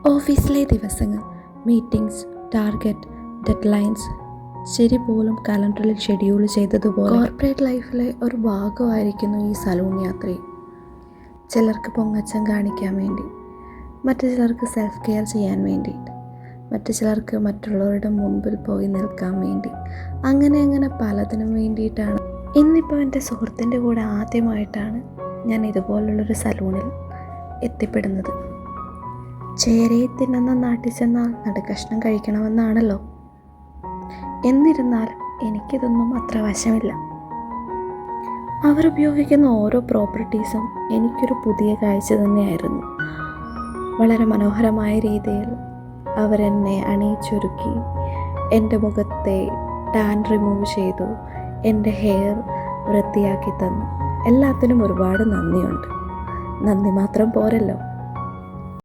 ഓഫീസിലെ ദിവസങ്ങൾ, meetings, target, deadlines, ശരി പോലും കലണ്ടറിൽ ഷെഡ്യൂൾ ചെയ്തതുപോലെ കോർപ്പറേറ്റ് ലൈഫിലെ ഒരു ഭാഗമായിരിക്കുന്നു ഈ സലൂൺ യാത്രയും. ചിലർക്ക് പൊങ്ങച്ചം കാണിക്കാൻ വേണ്ടി, മറ്റു ചിലർക്ക് സെൽഫ് കെയർ ചെയ്യാൻ വേണ്ടിയിട്ട്, മറ്റു ചിലർക്ക് മറ്റുള്ളവരുടെ മുമ്പിൽ പോയി നിൽക്കാൻ വേണ്ടി, അങ്ങനെ പലതിനും വേണ്ടിയിട്ടാണ്. ഇന്നിപ്പോൾ എൻ്റെ സുഹൃത്തിൻ്റെ കൂടെ ആദ്യമായിട്ടാണ് ഞാൻ ഇതുപോലുള്ളൊരു സലൂണിൽ എത്തിപ്പെടുന്നത്. ചേരയെ തിന്നുന്ന നാട്ടിൽ ചെന്നാൽ നടുകഷ്ണം കഴിക്കണമെന്നാണല്ലോ. എന്നിരുന്നാലും എനിക്കിതൊന്നും അത്ര വശമില്ല. അവരുപയോഗിക്കുന്ന ഓരോ പ്രോപ്പർട്ടീസും എനിക്കൊരു പുതിയ കാഴ്ച തന്നെയായിരുന്നു. വളരെ മനോഹരമായ രീതിയിൽ അവരെന്നെ അണിയിച്ചൊരുക്കി, എൻ്റെ മുഖത്തെ ടാൻ റിമൂവ് ചെയ്തു, എൻ്റെ ഹെയർ വൃത്തിയാക്കി തന്നു. എല്ലാത്തിനും ഒരുപാട് നന്ദിയുണ്ട്. നന്ദി മാത്രം പോരല്ലോ,